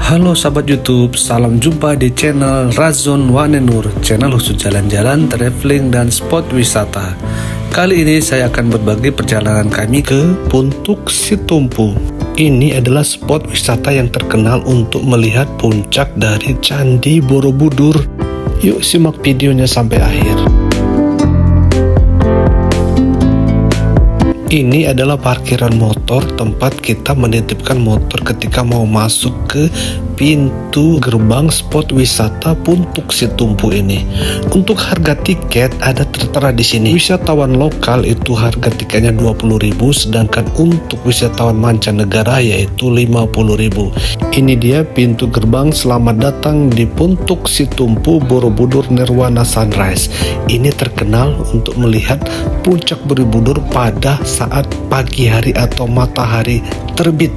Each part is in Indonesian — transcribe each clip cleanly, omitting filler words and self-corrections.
Halo sahabat YouTube, salam jumpa di channel Razon Wanenur, channel khusus jalan-jalan, traveling, dan spot wisata. Kali ini saya akan berbagi perjalanan kami ke Puntuk Situmpu. Ini adalah spot wisata yang terkenal untuk melihat puncak dari Candi Borobudur. Yuk simak videonya sampai akhir. Ini adalah parkiran motor, tempat kita menitipkan motor ketika mau masuk ke pintu gerbang spot wisata Puntuk Situmpu ini. Untuk harga tiket ada tertera di sini. Wisatawan lokal itu harga tiketnya 20.000, sedangkan untuk wisatawan mancanegara yaitu 50.000. Ini dia pintu gerbang selamat datang di Puntuk Situmpu Borobudur Nirwana Sunrise. Ini terkenal untuk melihat puncak Borobudur pada saat pagi hari atau matahari terbit,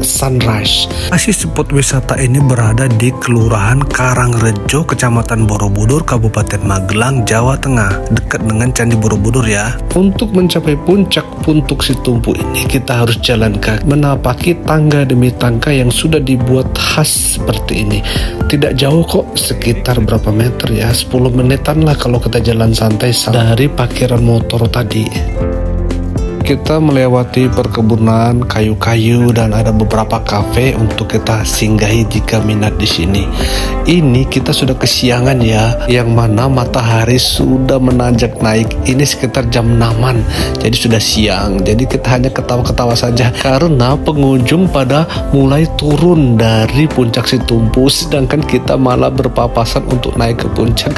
sunrise. Lokasi spot wisata ini berada di Kelurahan Karangrejo, Kecamatan Borobudur, Kabupaten Magelang, Jawa Tengah, dekat dengan Candi Borobudur ya. Untuk mencapai puncak Puntuk Situmpu ini kita harus jalan kaki, menapaki tangga demi tangga yang sudah dibuat khas seperti ini. Tidak jauh kok, sekitar berapa meter ya, 10 menitan lah kalau kita jalan santai dari parkiran motor tadi. Kita melewati perkebunan kayu-kayu dan ada beberapa kafe untuk kita singgahi jika minat di sini. Ini kita sudah kesiangan ya, yang mana matahari sudah menanjak naik. Ini sekitar jam 6-an, jadi sudah siang. Jadi kita hanya ketawa-ketawa saja karena pengunjung pada mulai turun dari Puncak Situmpu, sedangkan kita malah berpapasan untuk naik ke puncak.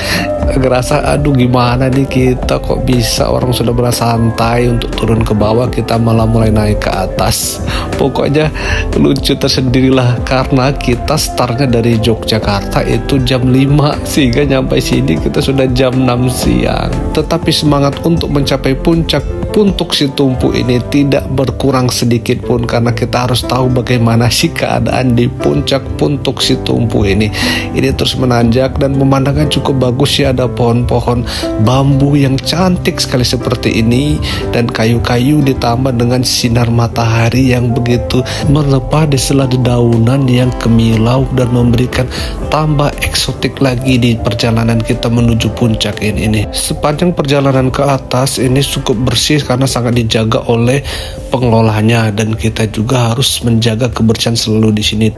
Ngerasa aduh gimana nih kita, kok bisa orang sudah bersantai untuk turun ke bawah, kita malah mulai naik ke atas. Pokoknya lucu tersendirilah karena kita startnya dari Yogyakarta itu jam 5, sehingga nyampe sini kita sudah jam 6 siang. Tetapi semangat untuk mencapai puncak Puntuk Situmpu ini tidak berkurang sedikit pun, karena kita harus tahu bagaimana sih keadaan di puncak Puntuk Situmpu ini. Ini terus menanjak dan pemandangan cukup bagus ya, ada pohon-pohon bambu yang cantik sekali seperti ini dan kayu-kayu ditambah dengan sinar matahari yang begitu melepah di sela dedaunan yang kemilau dan memberikan tambah eksotik lagi di perjalanan kita menuju puncak ini. Sepanjang perjalanan ke atas ini cukup bersih karena sangat dijaga oleh pengelolanya, dan kita juga harus menjaga kebersihan selalu di sini.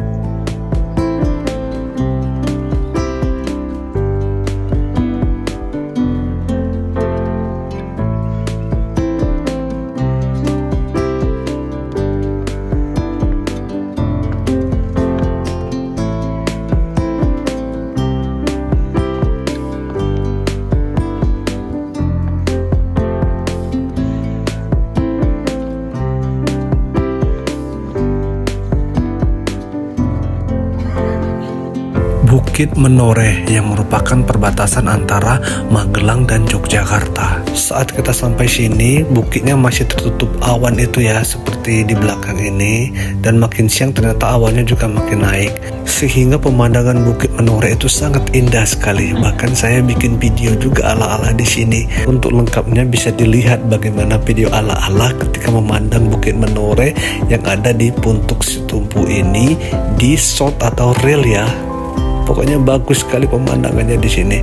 Bukit Menoreh yang merupakan perbatasan antara Magelang dan Yogyakarta. Saat kita sampai sini, bukitnya masih tertutup awan itu ya, seperti di belakang ini, dan makin siang ternyata awannya juga makin naik, sehingga pemandangan Bukit Menoreh itu sangat indah sekali. Bahkan saya bikin video juga ala-ala di sini. Untuk lengkapnya bisa dilihat bagaimana video ala-ala ketika memandang Bukit Menoreh yang ada di Puntuk Situmpu ini di shot atau reel ya. Pokoknya bagus sekali pemandangannya di sini.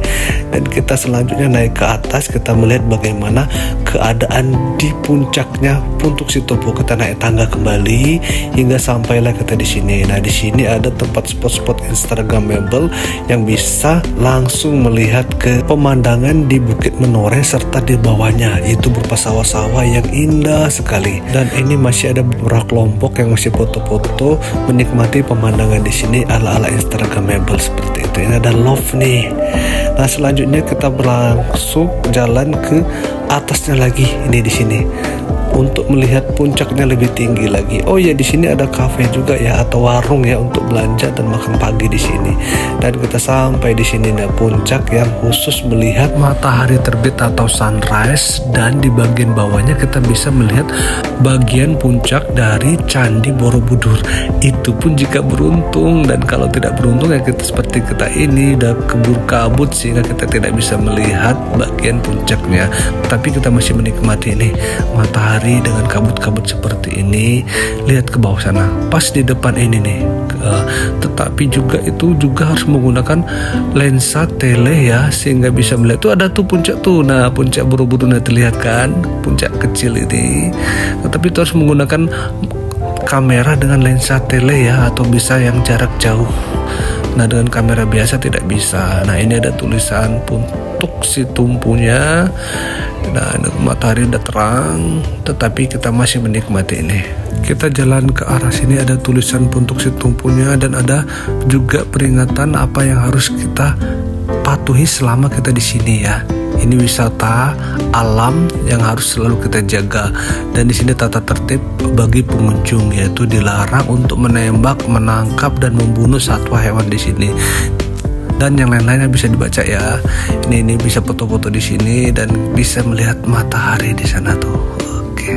Dan kita selanjutnya naik ke atas, kita melihat bagaimana keadaan di puncaknya Puntuk Situmpu. Kita naik tangga kembali hingga sampailah kita di sini. Nah, di sini ada tempat spot-spot instagramable yang bisa langsung melihat ke pemandangan di Bukit Menoreh serta di bawahnya itu berupa sawah-sawah yang indah sekali. Dan ini masih ada beberapa kelompok yang masih foto-foto menikmati pemandangan di sini ala-ala instagramable seperti itu. Ini ada love nih. Nah, selanjutnya kita berlangsung jalan ke atasnya lagi, ini di sini, untuk melihat puncaknya lebih tinggi lagi. Oh ya, di sini ada kafe juga ya, atau warung ya untuk belanja dan makan pagi di sini. Dan kita sampai di sini, nah, puncak yang khusus melihat matahari terbit atau sunrise, dan di bagian bawahnya kita bisa melihat bagian puncak dari Candi Borobudur. Itu pun jika beruntung, dan kalau tidak beruntung ya kita seperti kita ini udah keburu kabut sehingga kita tidak bisa melihat bagian puncaknya. Tapi kita masih menikmati ini matahari dengan kabut-kabut seperti ini. Lihat ke bawah sana, pas di depan ini nih, tetapi juga itu juga harus menggunakan lensa tele ya, sehingga bisa melihat. Tuh ada tuh puncak tuh, nah puncak Borobudur terlihat kan, puncak kecil ini. Tetapi itu harus menggunakan kamera dengan lensa tele ya, atau bisa yang jarak jauh. Nah dengan kamera biasa tidak bisa. Nah ini ada tulisan Puntuk Situmpunya. Nah matahari udah terang, tetapi kita masih menikmati ini. Kita jalan ke arah sini, ada tulisan Puntuk Situmpunya, dan ada juga peringatan apa yang harus kita patuhi selama kita di sini ya. Ini wisata alam yang harus selalu kita jaga. Dan di sini tata tertib bagi pengunjung, yaitu dilarang untuk menembak, menangkap dan membunuh satwa hewan di sini. Dan yang lain-lainnya bisa dibaca ya. Ini bisa foto-foto di sini dan bisa melihat matahari di sana tuh. Oke.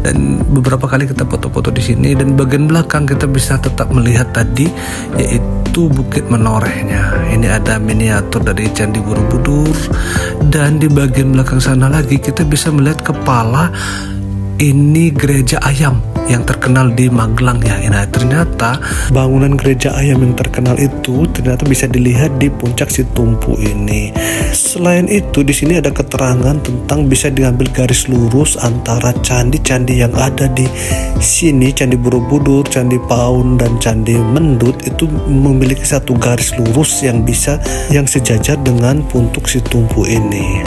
Dan beberapa kali kita foto-foto di sini, dan bagian belakang kita bisa tetap melihat tadi, yaitu Bukit Menorehnya. Ini ada miniatur dari Candi Borobudur, dan di bagian belakang sana lagi kita bisa melihat kepala ini gereja ayam yang terkenal di Magelang ya. Nah ternyata bangunan gereja ayam yang terkenal itu ternyata bisa dilihat di puncak Situmpu ini. Selain itu di sini ada keterangan tentang bisa diambil garis lurus antara candi-candi yang ada di sini, Candi Borobudur, Candi Paun dan Candi Mendut itu memiliki satu garis lurus yang sejajar dengan Puntuk Situmpu ini.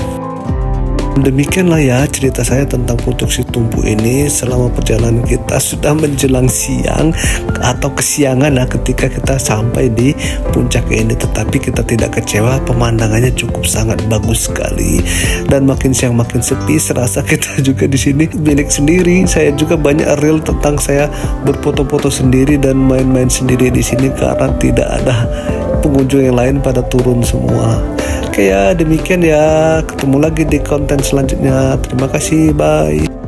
Demikianlah ya cerita saya tentang Puntuk Situmpu ini. Selama perjalanan kita sudah menjelang siang atau kesiangan lah ketika kita sampai di puncak ini, tetapi kita tidak kecewa, pemandangannya cukup sangat bagus sekali. Dan makin siang makin sepi, serasa kita juga di sini milik sendiri. Saya juga banyak reel tentang saya berfoto-foto sendiri dan main-main sendiri di sini karena tidak ada pengunjung yang lain pada turun semua. Oke ya, demikian ya. Ketemu lagi di konten selanjutnya. Terima kasih, bye.